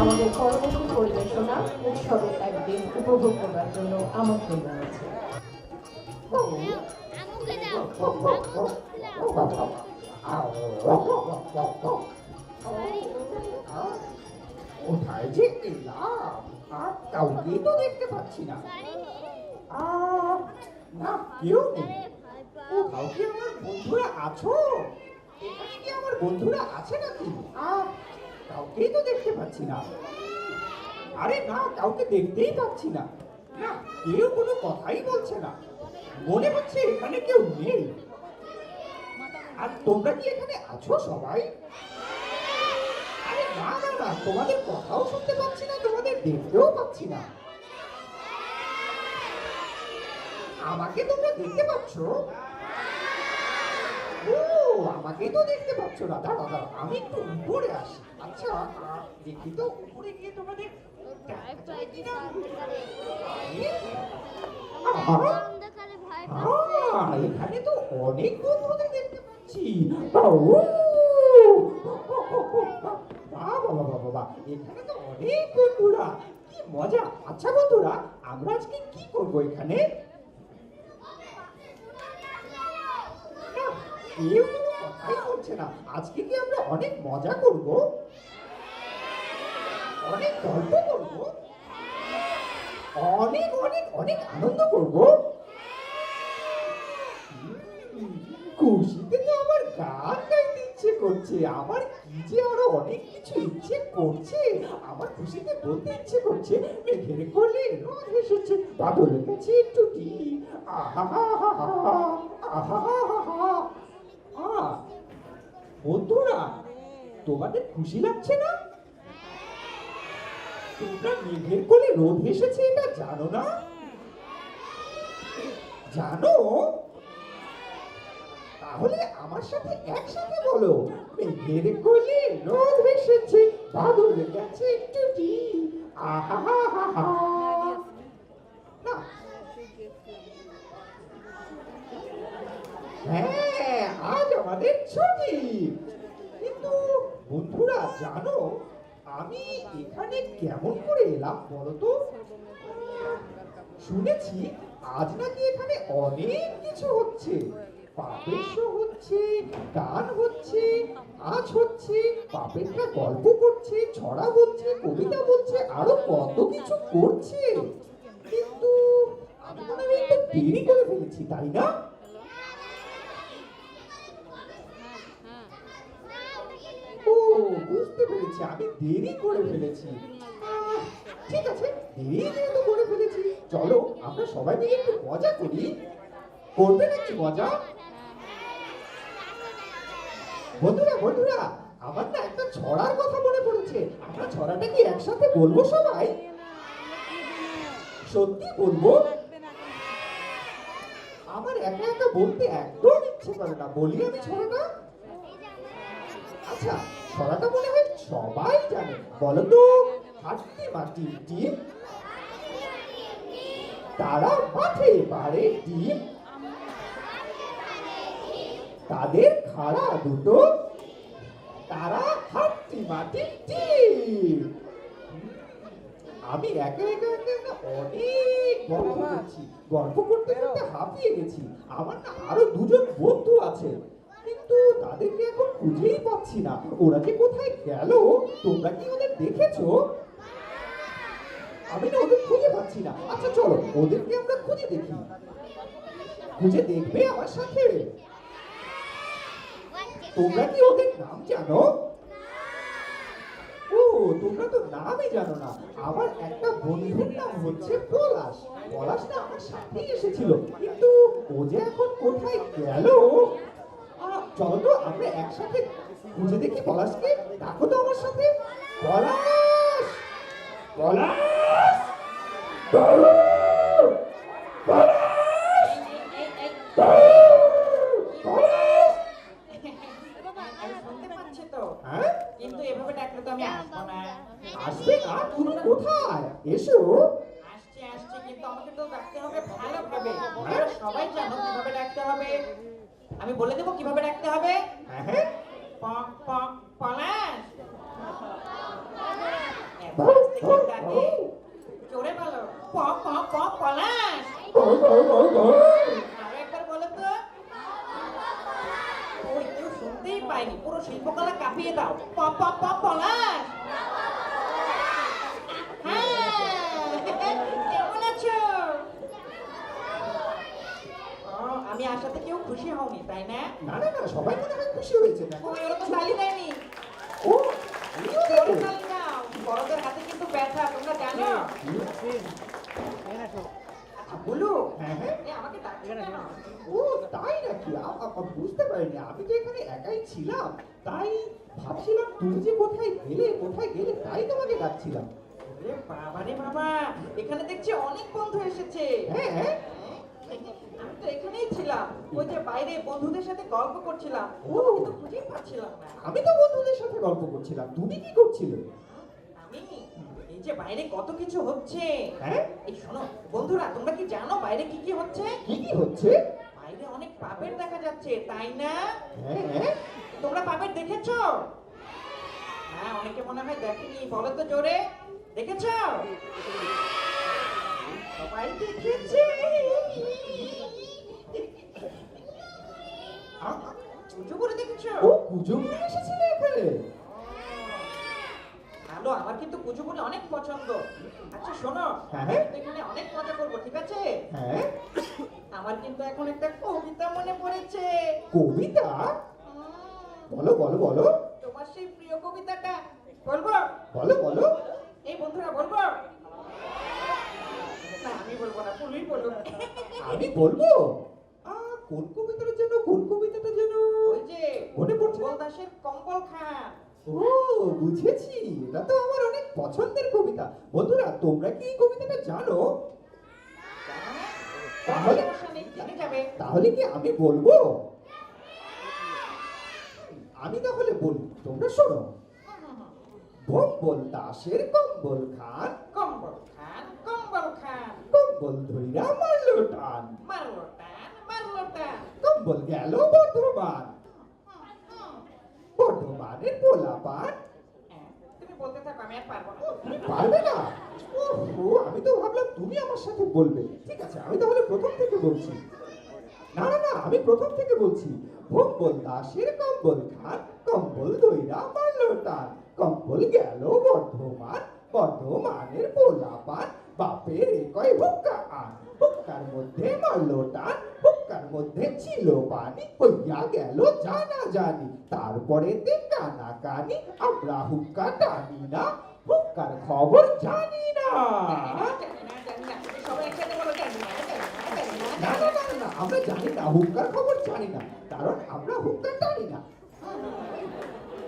আমাদের পরবর্তী পরিবেশনা উৎসবের একদিন উপভোগ করার জন্য আমন্ত্রণ জানাচ্ছি। কোথায় যে এলাম আর কাউকে তো দেখতে পাচ্ছি না। না, কেউ নেই। কোথাও কি আমার বন্ধুরা আছো? এখানে কি আমার বন্ধুরা আছে নাকি? কাউকেই তো দেখতে পাচ্ছি না। আরে না, কাউকে দেখতেই পাচ্ছি না। না, কেউ কোনো কথাই বলছে না। মনে হচ্ছে এখানে কেউ নেই। আর তোমরা কি এখানে আছো সবাই? আরে না না না, তোমাদের কথাও শুনতে পাচ্ছি না, তোমাদের দেখতেও পাচ্ছি না। আমাকে তোমরা দেখতে পাচ্ছ? ও, আমাকে তো দেখতে পাচ্ছ না। দাঁড়া দাঁড়া, আমি একটু উপরে আসি। আচ্ছা, দেখি তো উপরে গিয়ে তোমাদের এখানে তো অনেক বন্ধুদের দেখতে পাচ্ছি। এখানে তো অনেক বন্ধুরা, কি মজা। আচ্ছা বন্ধুরা, আমরা আজকে কি করব এখানে? কেউ কোনো কথাই বলছে না। আজকে কি আমরা অনেক মজা করব, অনেক গল্প করব, অনেক অনেক অনেক আনন্দ করব। খুশিতে তো আমার গান গাইতে ইচ্ছে করছে। আমার কি যে আরো অনেক কিছু ইচ্ছে করছে। আমার খুশিতে বলতে ইচ্ছে করছে, মেঘের কোলে রোদ এসেছে, বাদলের কাছে টুটি। বন্ধুরা, তোমাদের খুশি লাগছে না? তোমরা মেঘের কোলে রোদ এসেছে এটা জানো না? জানো? তাহলে আমার সাথে একসাথে বলো, মেঘের কোলে রোদ এসেছে, বাদল গেছে টুটি। আহা হা হা হা। না, হ্যাঁ, আজ আমাদের ছুটি। কিন্তু বন্ধুরা জানো, আমি এখানে কেমন করে এলাম বলো তো? শুনেছি আজ নাকি এখানে অনেক কিছু হচ্ছে। পাপের শো হচ্ছে, গান হচ্ছে, নাচ হচ্ছে, পাপেরটা গল্প করছে, ছড়া বলছে, কবিতা বলছে, আরো কত কিছু করছে। কিন্তু আমি মনে হয় একটু দেরি করে ফেলেছি, তাই না? ও, বুঝতে পেরেছি, আমি দেরি করে ফেলেছি। ঠিক আছে, দেরি যেহেতু করে ফেলেছি, চলো আমরা সবাই মিলে একটু মজা করি। করবে নাকি মজা? বন্ধুরা বন্ধুরা, আমার না একটা ছড়ার কথা মনে পড়েছে। আমরা ছড়াটা কি একসাথে বলবো সবাই? সত্যি বলবো? আমার একা একা বলতে একদম ইচ্ছে করে না। বলি আমি ছড়াটা? আচ্ছা, ছড়াটা মনে হয় সবাই জানে। বলো তো, হাঁটতে মাটি ডিম, তারা মাঠে পারে ডিম, তাদের খাড়া দুটো, তারা হাঁটতে মাটি ডিম। আমি একা একা একা অনেক গল্প করছি। গল্প করতে করতে হাঁপিয়ে গেছি। আমার না আরো দুজন বন্ধু আছে, কিন্তু তাদেরকে এখন খুঁজেই পাচ্ছি না। ওরা যে কোথায় গেল? তোমরা কি ওদের দেখেছো? আমি না ওদের খুঁজে পাচ্ছি না। আচ্ছা চলো, ওদেরকে আমরা খুঁজে দেখি। খুঁজে দেখবে আমার সাথে? তোমরা কি ওদের নাম জানো? ও, তোমরা তো নামই জানো না। আমার একটা বন্ধুর নাম হচ্ছে পলাশ। পলাশ না আমার সাথেই এসেছিল, কিন্তু ও যে এখন কোথায় গেল? চলো তো আমরা একসাথে খুঁজে দেখি পলাশকে। ডাকো তো আমার সাথে, পলাশ পলাশ কিন্তু এভাবে ডাকলে তো আমি আসবো না। আসবে না? তুমি কোথায়? এসো। আসছে আসছে, কিন্তু আমাকে কিন্তু ডাকতে হবে ভালোভাবে। বন্ধুরা সবাই জানো কিভাবে ডাকতে হবে। আমি বলে দেবো কিভাবে ডাকতে হবে। হ্যাঁ পলাশ। এত আস্তে কেউ ডাকে? জোরে বলো। পলাশ। আরো একবার বলো তো। ওই কেউ শুনতেই পাইনি, পুরো শিল্পকলা কাঁপিয়ে দাও। পলাশ। কেমন আছো? আমি আসাতে কেউ খুশি হওনি, তাই না? না না না, সবাই মনে হয় খুশি হয়েছে না। ওই ওরা তো তালি দেয়নি। ও আমিও জোরে দেবো। তালি দাও। বড়দের হাতে কিন্তু ব্যথা, তোমরা জানো? বলু, হ্যাঁ হ্যাঁ। আমাকে ডাকছে কেন? ও তাই নাকি? বুঝতে পারিনি, আমি তো এখানে একাই ছিলাম, তাই ভাবছিলাম তুমি যে কোথায় গেলে তাই তোমাকে ডাকছিলাম। ওরে বাবা রে বাবা, এখানে দেখছি অনেক বন্ধু এসেছে। হ্যাঁ হ্যাঁ। আমি তো এখানেই ছিলাম, ওই যে বাইরে বন্ধুদের সাথে গল্প করছিলাম। ও। কিন্তু খুঁজেই পাচ্ছিলাম না। আমি তো বন্ধুদের সাথে গল্প করছিলাম, তুমি কি করছিলে? আমি এই যে বাইরে কত কিছু হচ্ছে। হ্যাঁ এই শোনো বন্ধুরা, তোমরা কি জানো বাইরে কি কি হচ্ছে? কি কি হচ্ছে? বাইরে অনেক পাপের দেখা যাচ্ছে, তাই না? হ্যাঁ হ্যাঁ। তোমরা পাপের দেখেছো? হ্যাঁ, অনেকে মনে হয় দেখেনি। বলো তো জোরে, দেখেছো? সবাই দেখেছে। উঁচু করে দেখেছো? ও পুজো করে এসেছিলে এখানে? ভালো, আমার কিন্তু পুজোগুলো অনেক পছন্দ। আচ্ছা শোনো, হ্যাঁ। আমি কিন্তু এখানে অনেক মজা করবো, ঠিক আছে? হ্যাঁ। আমার কিন্তু এখন একটা কবিতা মনে পড়েছে। কবিতা? বলো বলো বলো। তোমার সেই প্রিয় কবিতাটা বলবো? বলো বলো। এই বন্ধুরা বলবো? না আমি বলবো না, পুলুই বলুন। আমি বলবো? কোন কবিতাটা যেন ওই যে মনে পড়ছে না। মঙ্গল দাসের কম্বল খান। ও বুঝেছি, এটা তো আমার অনেক পছন্দের কবিতা। বন্ধুরা তোমরা কি এই কবিতাটা জানো? জানো না? তাহলে- সমস্যা নেই, জেনে যাবে। তাহলে কি আমি বলবো? আমি তাহলে বলি, তোমরা শোনো। ভম্বল দাসের কম্বল খান, কম্বল খান, কম্বল খান। কম্বল ধইরা মারলো টান, মারলো টান, মারলো টান। কম্বল গেল বর্ধমান, বর্ধমানের পোলাপান। হ্যাঁ, তুমি বলতে থাকো, আমি আর পারবো না। পারবে না? ওহো, আমি তো ভাবলাম তুমি আমার সাথে বলবে। ঠিক আছে, আমি তাহলে প্রথম থেকে বলছি। না না না, আমি প্রথম থেকে বলছি। ভম্বল দাসের কম্বল খান, কম্বল ধইরা মারলো টান, কম্বল গেল বর্ধমান, বর্ধমানের পোলাপান। বাপের কয় হুক্কা আন, হুক্কার মধ্যে মারলো টান, হুক্কার মধ্যে ছিল পানি, হইয়া গেল জানা জানি। তারপরে কানা কানি, আমরা হুক্কা টানি না, হুক্কার খবর জানি না। জানি না, জানি না। সবাই একসাথে বলো, জানি না, জানি না, জানি না। না না না না, আমরা জানি না, হুক্কার খবর জানি না, কারণ আমরা হুক্কা টানি না,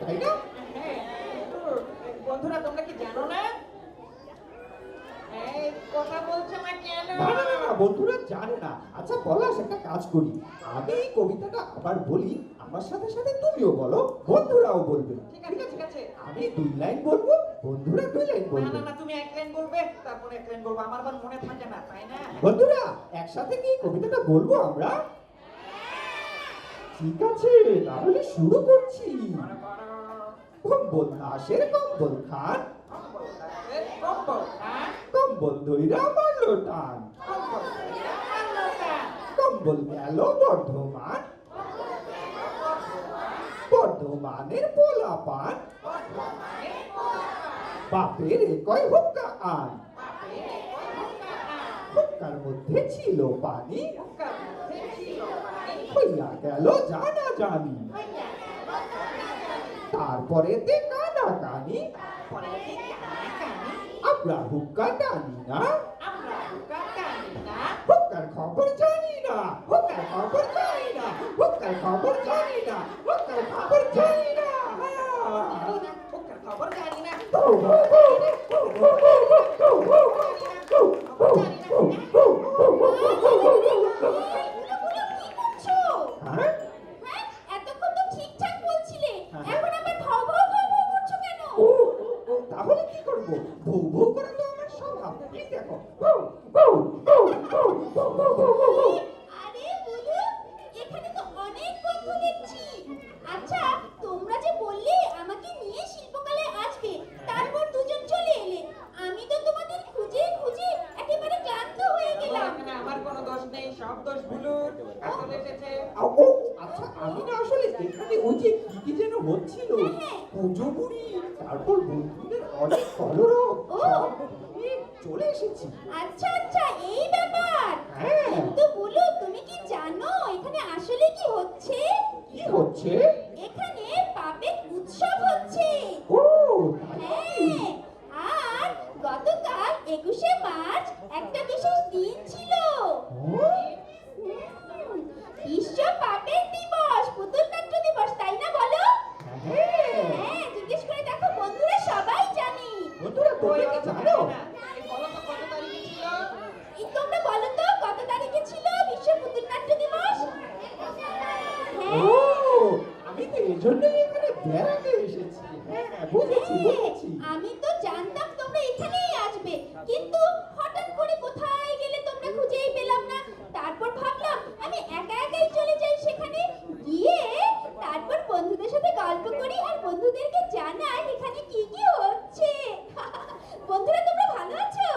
তাই না? হ্যাঁ, কিন্তু বন্ধুরা তোমরা কি জানো না? এই কথা বলছো না কেন? না না না না, বন্ধুরা জানে না। আচ্ছা পলাশ, একটা কাজ করি, আমি এই কবিতাটা আবার বলি, আমার সাথে সাথে তুমিও বলো, বন্ধুরাও বলবে। ঠিক আছে, ঠিক আছে। আমি 2 লাইন বলবো, বন্ধুরা 2 লাইন না বলবে। না না, তুমি এক লাইন বলবে, তারপরে এক লাইন বলবো। আমার আবার মনে থাকে না, তাই না? বন্ধুরা একসাথে কি কবিতাটা বলবো আমরা? ঠিক আছে, তাহলে শুরু করছি। বড় বড় কম্বল দাসের কম্বল খান, কম্বল দাসের কম্বল খান, কম্বল ধইরা মারলো টান, কম্বল ধইরা মারলো টান। কম্বল গেল বর্ধমান, বর্ধমানের পোলাপান। বর্ধমানের পোলাপান। বাপের কয় হুক্কা আন, বাপের কয় হুক্কা আন। হুক্কার মধ্যে ছিল পানি, হুক্কার মধ্যে ছিল পানি, হইয়া গেল জানা জানি। হইয়া গেল জানা জানি। তারপরে কানা কানি, তারপরে কি কানাকানি, আমরা হুক্কা টানি না, আমরা হুক্কা টানি না। হুক্কার খবর জানি না, হুক্কার খবর জানি না, হুক্কার খবর জানি না, হুক্কার খবর জানি না। হুক্কার খবর জানি না। হ্যাঁ? হ্যাঁ, এতক্ষণ তো ঠিকঠাক বলছিলে, হ্যাঁ। এখন আবার ভৌ ভৌ ভৌ ভৌ করছো কেন? ও, ও, তাহলে কি করবো? ভৌ ভৌ করে তো আমার স্বভাব। এই দেখো, ভৌ, ভৌ, ভৌ, এলাম। এখানে আমার কোনো দোষ নেই, সব দোষ ভুলুর। আসলে এসেছে। ও আচ্ছা, আমি না আসলে এখানে ওই যে কি যেন হচ্ছিল, পুজো বুড়ি, তারপর বন্ধুদের অনেক কলরব, ও। সব নিয়ে চলে এসেছি। আচ্ছা আচ্ছা, এই ব্যাপার। হ্যাঁ। কিন্তু বলো, তুমি কি জানো এখানে আসলে কি হচ্ছে? কি হচ্ছে? এখানে পাপের উৎসব হচ্ছে। ও তাই নাকি? হ্যাঁ, আর গতকাল 21শে মার্চ একটা বিশেষ দিন ছিল। ও, বিশ্ব পাপের দিবস, পুতুল নাট্য দিবস, তাই না বলো? হ্যাঁ। হ্যাঁ, জিজ্ঞেস করে দেখো, বন্ধুরা সবাই জানি। বন্ধুরা তোমরা কি জানো? এই বলো তো কত তারিখে ছিল? এই তোমরা বলো তো কত তারিখে ছিল বিশ্ব পুতুল নাট্য দিবস? ও হ্যাঁ, আমি তো এই জন্যই এখানে বেড়াতে এসেছি। হ্যাঁ বুঝেছি বুঝেছি। আমি তো জানতাম তোমরা এখানেই আসবে, কিন্তু হঠাৎ করে কোথায় গেলে তোমরা খুঁজেই পেলাম না। তারপর ভাবলাম আমি একা একাই চলে যাই সেখানে, গিয়ে তারপর বন্ধুদের সাথে গল্প করি আর বন্ধুদেরকে জানাই এখানে কি কি হচ্ছে। বন্ধুরা, তোমরা ভালো আছো?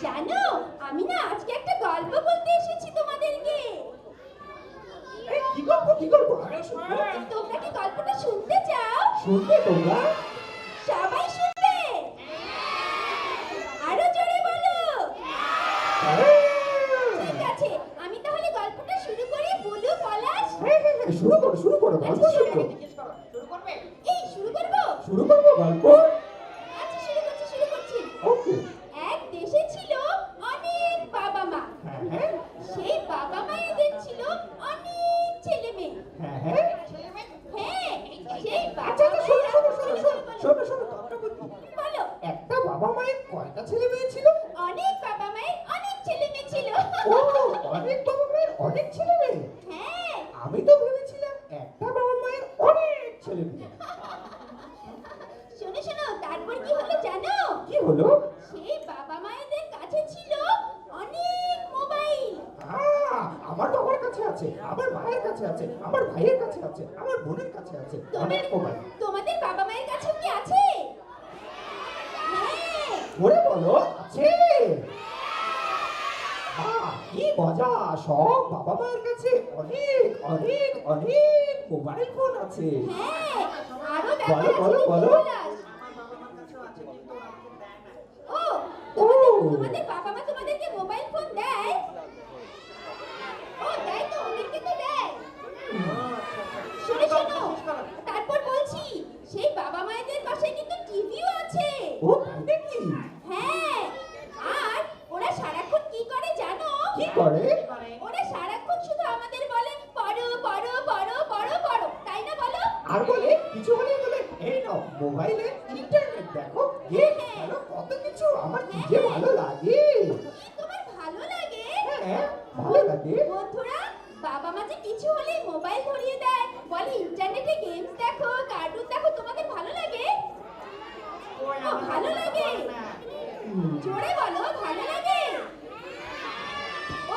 জানো, আমি না আজকে একটা গল্প বলতে এসেছি তোমাদেরকে। এই কি গল্প আমি শুনবো। তোমরা কি গল্পটা শুনতে চাও? শুনবে তোমরা? সবাই শুনবে? আরো জোরে বলো। হ্যাঁ। ঠিক আছে, আমি তাহলে গল্পটা শুরু করি। বলু, পলাশ। হ্যাঁ, শুরু করো গল্প শুরু। জিজ্ঞেস করো, শুরু করবে? এই শুরু করবো? শুরু করবো গল্প। আচ্ছা, শুরু করছি। ওকে। এক দেশে ছিল অনেক বাবা মা। হ্যাঁ সেই বাবা মায়েদের ছিল অনেক ছেলে মেয়ে। হ্যাঁ। ছেলে মেয়ে? হ্যাঁ, সেই আচ্ছা বাবা শোনো বলো। একটা বাবা মায়ের কয়টা ছেলে মেয়ে ছিল? অনেক বাবা মায়ের অনেক ছেলে মেয়ে ছিল। ও, অনেক বাবা মায়ের অনেক ছেলে মেয়ে। হ্যাঁ, আমি তো ভেবেছিলাম একটা বাবা মায়ের অনেক ছেলে মেয়ে। শোনো, তারপর কি হলো জানো? কি হলো? সেই বাবা মায়েদের কাছে ছিল অনেক মোবাইল। আমার বাবার কাছে আছে, আমার মায়ের কাছে আছে, আমার ভাইয়ের কাছে আছে, আমার বোনের কাছে আছে, অনেক মোবাইল। তোমাদের বাবা মায়ের কাছেও কি আছে? হ্যাঁ। ওরে বলো আছে। কি মজা, সব বাবা মায়ের কাছে অনেক অনেক অনেক মোবাইল ফোন আছে। হ্যাঁ, আরো ব্যাপার আছে বলো, কিন্তু বলো। পলাশ। আমার বাবা মার কাছেও আছে, কিন্তু ওরা আমাকে দেয় না। ও, ও। তোমাদের বাবা মা তোমাদেরকে মোবাইল ফোন দেয়? ও, দেয় তো, অনেককে তো দেয়। শোনো, তারপর বলছি, সেই বাবা মায়েদের পাশে কিন্তু টিভিও আছে। ও তাই নাকি? হ্যাঁ, আর ওরা সারাক্ষণ কি করে জানো? কি করে? ওরা সারাক্ষণ শুধু আমাদের বলে পড়ো পড়ো পড়ো পড়ো পড়ো, তাই না বলো? আর বলে কিছু হলে বলে এই নাও মোবাইলে ইন্টারনেট দেখো, গেম খেলো, কত কিছু। আমার কি যে ভালো লাগে। কি তোমার ভালো লাগে? হ্যাঁ ভালো লাগে। বন্ধুরা, বাবা মা যে কিছু হলে মোবাইল ধরিয়ে দেয়, বলে ইন্টারনেটে গেমস দেখো, কার্টুন দেখো, তোমাদের ভালো লাগে? ওই ও, আমার ভালো বাবা লাগে? বলে না। জোরে বলো, ভালো লাগে?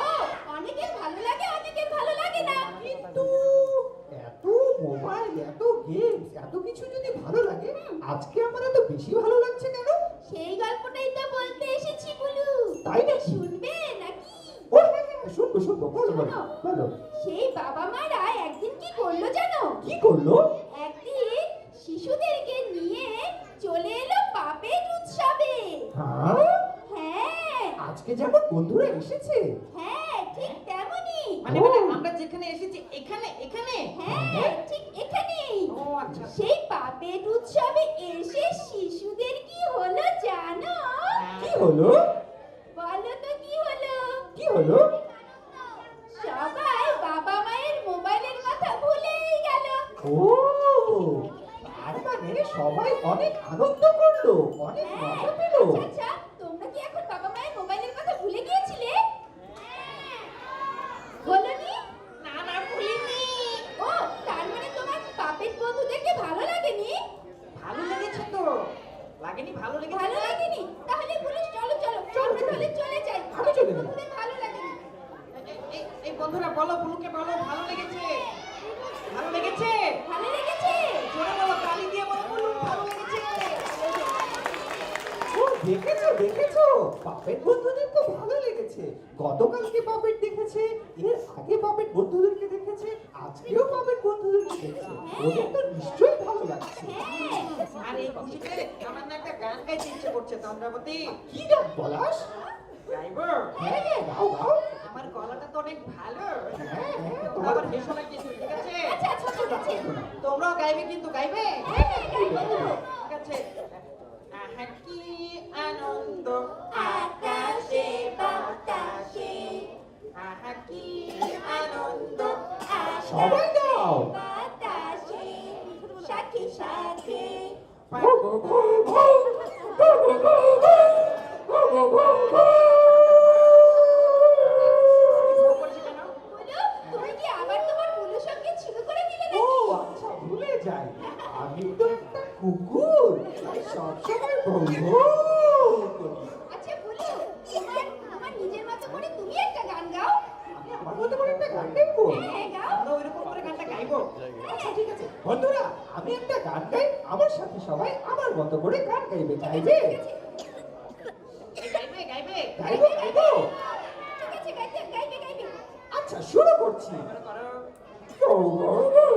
ও, অনেকের ভালো লাগে, অনেকের ভালো লাগে না। কিন্তু এত মোবাইল, এত গেমস, এত কিছু যদি ভালো লাগে, আজকে আমার এত বেশি ভালো লাগছে কেন? সেই গল্পটাই তো বলতে এসেছি বলু। তাই নাকি? শুনবে নাকি? ও হ্যাঁ, শুনবো বলো বলো। সেই বাবা মারা একদিন কি করলো জানো? কি করলো? একদিন শিশুদেরকে নিয়ে চলে এলো পাপের উৎসবে। হ্যাঁ, হ্যাঁ, আজকে যেমন বন্ধুরা এসেছে। হ্যাঁ, ঠিক তেমনই। মানে আমরা যেখানে এসেছি এখানে এখানে? হ্যাঁ, ঠিক এখানেই। ও আচ্ছা। সেই পাপের উৎসবে এসে শিশুদের কি হলো জানো? কি হলো? বলো তো কি হলো? কি হলো? সবাই বাবা মায়ের মোবাইলের কথা ভুলেই গেল। ও, তার মানে সবাই অনেক আনন্দ করলো, অনেক হ্যাঁ, মজা পেল। আচ্ছা, তোমরা কি এখন বাবা মায়ের মোবাইলের কথা ভুলে গিয়েছিলে? বলনি? না না, ভুলিনি। ও, তার মানে তোমার পাপের বন্ধুদেরকে ভালো লাগেনি? ভালো লেগেছে তো। লাগেনি? ভালো লেগেছে? ভালো লাগেনি? তাহলে পুলিশ চলো আমরা তাহলে চলে যাই। আমি চলে গেলাম। বন্ধুদের ভালো লাগেনি। এই বন্ধুরা বলো, বুলুকে বলো ভালো লেগেছে। ভালো লেগেছে? ভালো লেগেছে? জোরে বলো, তালি দিয়ে বলো বুলু ভালো লেগেছে। ও দেখেছো দেখেছো, পাপেট বন্ধুদের তো ভালো লেগেছে। গতকালকে পাপেট দেখেছে, এর আগে পাপেট বন্ধুদেরকে দেখেছে, আজকেও পাপেট বন্ধুদেরকে দেখেছে। ওদের তো নিশ্চয়ই ভালো লাগছে। আর এই খুশিতে আমার না একটা গান গাইতে ইচ্ছে করছে চন্দ্রাবতী। কি গান বলাস? গাইবো? হ্যাঁ হ্যাঁ, গাও গাও। আমার গলাটা তো অনেক ভালো। হ্যাঁ হ্যাঁ, তোমরা আবার হেসো না কিন্তু, ঠিক আছে? আচ্ছা আচ্ছা ঠিক আছে তোমরাও গাইবে কিন্তু, গাইবে? হ্যাঁ হ্যাঁ গাইবো তো। ঠিক আছে। আহা কি আনন্দ আকাশে বাতাসে আহা কি আনন্দ সবাই গাও। বাতাসে সাথে সাথে করছে কেন? বলো তুমি কি আবার তোমার বুলু সঙ্গীত শুরু করে দিলে ও নাকি? আচ্ছা, ভুলে যাই, আমি তো একটা কুকুর, তাই সবসময় ভৌ ভৌ করি। আচ্ছা বুলু তোমার নিজের মতো করে তুমি একটা গান গাও। আমি আমার মতো করে একটা গান গাইবো। হ্যাঁ গাও। আমরা ওইরকম করে গানটা গাইবো। আচ্ছা ঠিক আছে বন্ধুরা, আমি একটা গান গাই, আমার সাথে সবাই আমার মতো করে গান গাইবে। গাইবে গাইবে গাইবে গাইবো গাইবো। ঠিক আছে গাইতে গাইবে গাইবে। আচ্ছা শুরু করছি। করো। গাও গাও।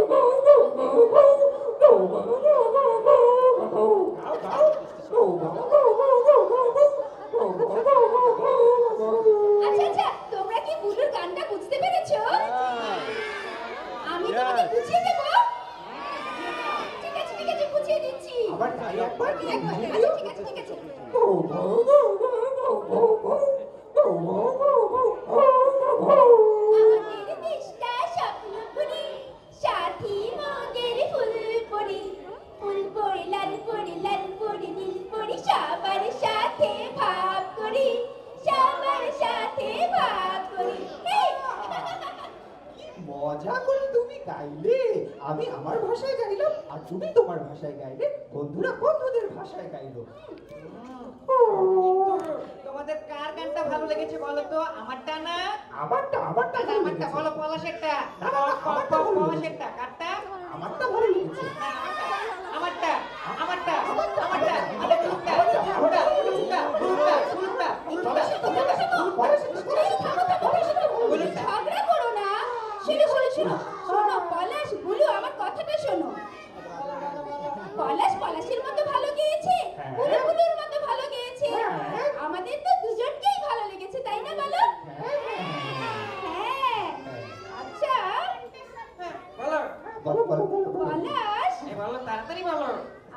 আচ্ছা আচ্ছা তোমরা কি বুলুর গানটা বুঝতে পেরেছো? আমি তোমাদের বুঝিয়ে দেব। ঠিক আছে বুঝিয়ে দিচ্ছি। আবার গাই একবার। আচ্ছা ঠিক আছে ঠিক আছে। আমাদের দেশটা স্বপ্নপুরী, সাথী মোদের ফুলপুরি। ফুলপুরি লালপুরি লালপুরি নীলপুরি, সবার সাথে ভাগ করি, সবার সাথে ভাগ করি। এই! মজা করে তুমি গাইলে, আমি আমার ভাষায় গাইলাম আর তুমি তোমার ভাষায় গাইলে, বন্ধুরা বন্ধুদের ভাষায় গাইলো। কিন্তু তোমাদের কার গানটা ভালো লেগেছে বলো তো? আমারটা না? আমারটা আমারটা ভালো আমারটা লেগেছে। বলো, পলাশেরটা। না, না, আমারটা ভালো লেগেছে। পলাশেরটা কারটা? আমারটা ভালো লেগেছে। না, আমারটা আমারটা আমারটা আমারটা আরে উল্টা উল্টা উল্টা উল্টা উল্টা উল্টা। ঝগড়া করো না। শোনো পলাশ বুলু আমার কথাটা শোনো। পলাশের মতো ভালো গেয়েছে, বুলু বুলুর মতো ভালো গেয়েছে। আমাদের তো দুজনকেই ভালো লেগেছে তাই না বলো? হ্যাঁ আচ্ছা বলো বলো বলো বলো বলো। পলাশ এই বলো, তাড়াতাড়ি বলো।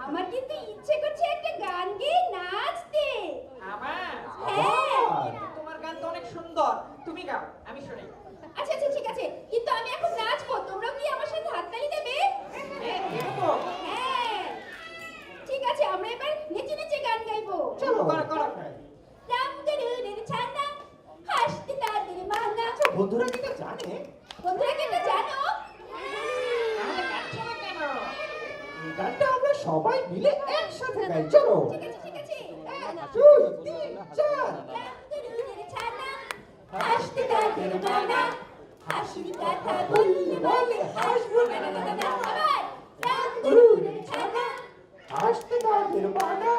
আমার কিন্তু ইচ্ছে করছে একটা গান গেয়ে নাচতে। আমার হ্যাঁ তোমার গান তো অনেক সুন্দর, তুমি গাও, আমি শুনি। আচ্ছা ঠিক আছে কিন্তু আমি এখন নাচবো, তোমরাও কি আমার সাথে হাততালি দেবে? হ্যাঁ দেবো তো। হ্যাঁ ঠিক আছে আমরা এবার নেচে নেচে গান গাইবো। চলো করো, করো। রাম গরুরের ছানা হাসতে তাদের মানা। বন্ধুরা কি এটা জানে? বন্ধুরা কি এটা জানো? তাহলে গাচ্ছো না কেন? এই গানটা আমরা সবাই মিলে একসাথে গাই। চলো ঠিক আছে 1 2 3 4। রাম গরুরের ছানা হাসতে তাদের মানা, হাসির কথা বললে বলে হাসবো না না না না। আবার রাম গরুরের ছানা হাসতে তাদের বানা,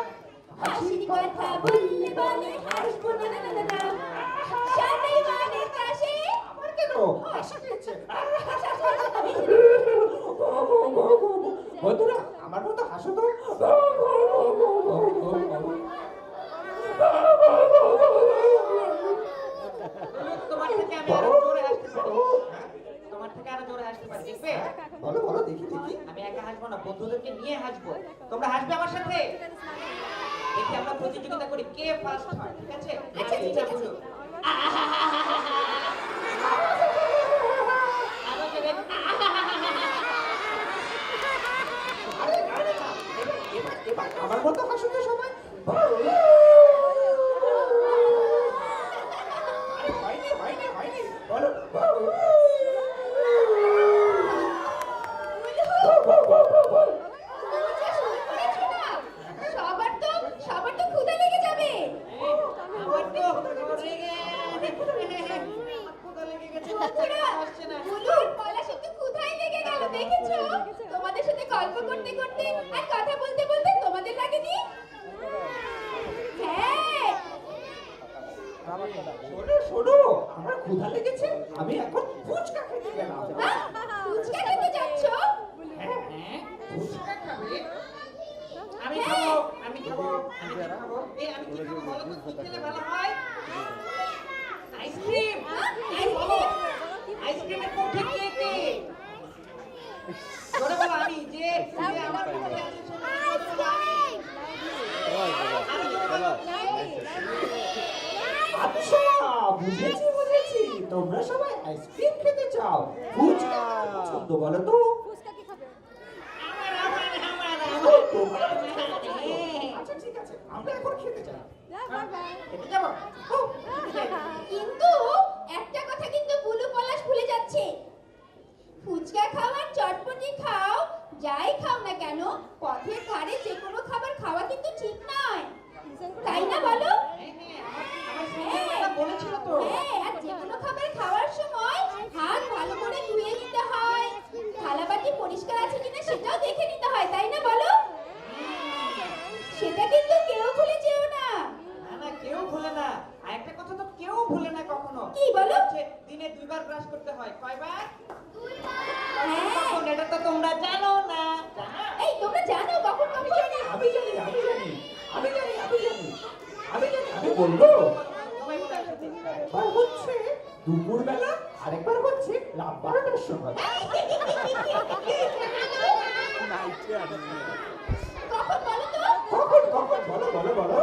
হাসির কথা বললে বলে হাসবো না না না না। সাদাই মানে কাশে আমার কেন হাসি পেয়েছে? বন্ধুরা আমার মতো হাসো তো। তোমার থেকে আমি আরো জোরে হাসতে পারি। তোমার থেকে আরো জোরে হাসতে পারি, দেখবে? বলো বলো দেখি দেখি। আমি একা হাসবো না, বন্ধুদেরকে নিয়ে হাসবো। তোমরা হাসবে আমার সাথে? দেখি আমরা প্রতিযোগিতা করি কে ফার্স্ট হয়, ঠিক আছে? আচ্ছা, ঠিক আছে। বলো। আরো জোরে। আরে আরে না, এবার আমার মতো হাসো তো সবাই। আরে হয়নি বলো। সবার তো ক্ষুধা লেগে যাবে। আমার তো রেগে শোনো শোনো, আমার ক্ষুধা লেগেছে, আমি এখন ফুচকা খেতে গেলাম। হ্যাঁ? ফুচকা খেতে যাচ্ছ? হ্যাঁ, হ্যাঁ ফুচকা খাবে আমি খাবো আমি খাবো আমি কি খাবো আমি কি খাবো বলো তো কি খেলে ভালো হয় আইসক্রিম আইসক্রিমের কোঠে কে কে জোরে বলো আমি যে আমার কোঠে আছে আচ্ছা, বুঝেছি বুঝেছি, তোমরা সবাই আইসক্রিম খেতে চাও। ফুচকা কার পছন্দ বলো তো? আচ্ছা ঠিক আছে, আমরা এখন খেতে চাই। খেতে যাবো কিন্তু একটা কথা কিন্তু বুলু পলাশ ভুলে যাচ্ছে। ফুচকা খাও আর চটপটি খাও, যাই খাও না কেন, পথের ধারে যে কোনো খাবার খাওয়া কিন্তু ঠিক নয়, তাই না বলো? আমার বলেছিল তো হ্যাঁ, আর যে কোনো খাবার খাওয়ার সময় হাত ভালো করে ধুয়ে নিতে হয়, থালাবাটি পরিষ্কার আছে কিনা সেটাও দেখে নিতে হয়, তাই না বলো? সেটা কিন্তু কেউ ভুলে যেও না। না না কেউ ভুলে না আর একটা কথা তো কেউ ভুলে না কখনো কি বলো? হচ্ছে দিনে 2 বার ব্রাশ করতে হয় কয়বার 2 বার হ্যাঁ। কখন এটা তো তোমরা জানো না জানো এই তোমরা জানো কখন কখন? আমি জানি আমি জানি আমি জানি আমি জানি আমি জানি, আমি বলবো। সবাই বলে একসাথে একবার হচ্ছে দুপুরবেলা, আরেকবার হচ্ছে রাত 12টার সময়। কখন বলো তো? কখন কখন বলো বলো বলো।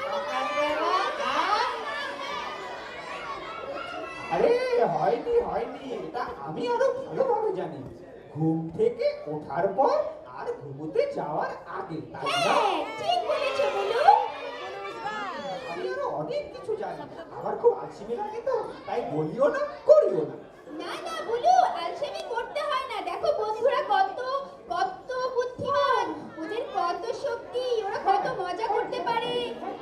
সকালবেলা আর আরে হয়নি হয়নি, এটা আমি আরো ভালোভাবে জানি। ঘুম থেকে ওঠার পর আর ঘুমোতে যাওয়ার আগে, তাই না? হ্যাঁ, ঠিক বলেছো বুলু। আমি আরো অনেক কিছু জানি, আমার খুব আলসেমি লাগে তো, তাই বলিও না করিও না। না না বুলু, আলসেমি করতে হয় না। দেখো বন্ধুরা কত কত বুদ্ধিমান, ওদের কত শক্তি, ওরা কত মজা করতে পারে।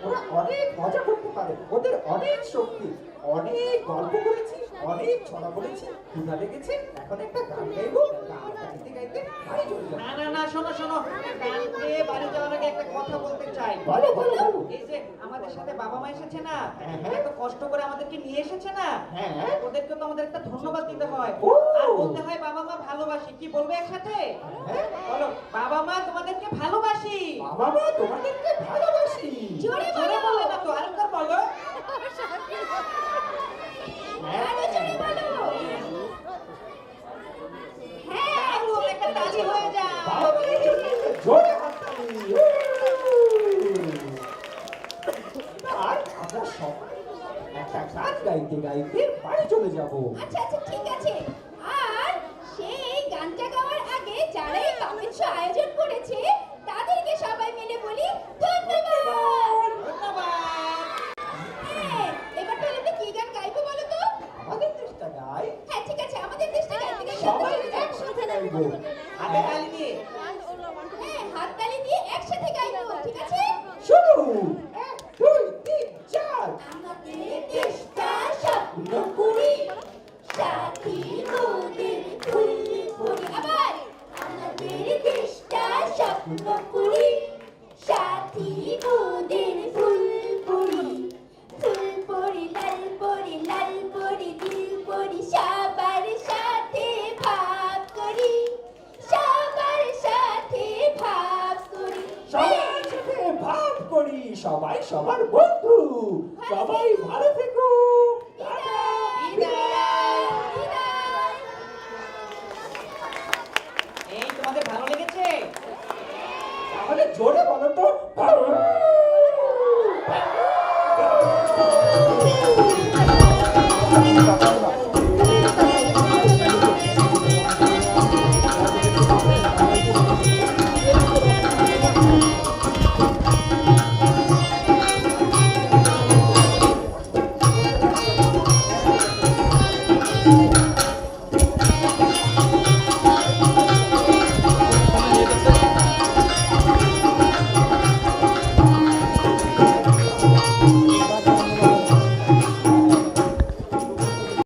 ওরা অনেক মজা করতে পারে, ওদের অনেক শক্তি। অনেক গল্প করেছি, অনেক ছড়া বলেছি, ক্ষুধা লেগেছে, এখন একটা গান গাইবো, গান গাইতে গাইতে বাড়ি চলে যাবো। না না না শোনো শোনো গান গেয়ে বাড়ি যাওয়ার আগে একটা কথা বলতে চাই বলো বলো বলো। এই যে আমাদের সাথে বাবা মা এসেছে না হ্যাঁ, হ্যাঁ। এত কষ্ট করে আমাদেরকে নিয়ে এসেছে না হ্যাঁ। ওদেরকে তো আমাদের একটা ধন্যবাদ দিতে হয় ও। আর বলতে হয় বাবা মা ভালোবাসি কি বলবে একসাথে হ্যাঁ? বলো বাবা মা তোমাদেরকে ভালোবাসি বাবা মা তোমাদেরকে ভালোবাসি। জোরে জোরে বলো। বলে না তো আরেকবার বলো আরো জোরে বলো। হ্যাঁ, দারুণ, একটা তালি হয়ে যায় বাবা মায়ের জন্য জোরে হাততালি। আর আমরা সবাই একটা গান গাইতে গাইতে বাড়ি চলে যাবো। আচ্ছা আচ্ছা ঠিক আছে। আর সেই গানটা গাওয়ার আগে যারা এই পাপের শো আয়োজন করেছে তাদেরকে সবাই মিলে বলি ধন্যবাদ। ধন্যবাদ হ্যাঁ, এবার তাহলে আমরা কি গান গাইবো বলো তো? আমাদের দেশটা গাই, হ্যাঁ ঠিক আছে, আমাদের দেশটা গাইতে গাইতে সবাই চলে যাই। একসাথে গাইবো। হাতে তালি দিয়ে হ্যাঁ, হাততালি দিয়ে একসাথে গাইবো, ঠিক আছে? শুরু, 1 2 3 4। আমাদের দেশটা স্বপ্ন পুরি, সাথী মোদের ফুলপুরি। আবার আমাদের দেশটা স্বপ্ন পুরি, সাথী মোদের ফুলপুরি। ফুলপুরি লাল পরি লাল পরি দিল পরি, সবার সাথে ভাগ করি, সবার সাথে ভাগ করি। সবার সাথে ভাব করি, সবাই সবার বন্ধু, সবাই ভালো থেকো।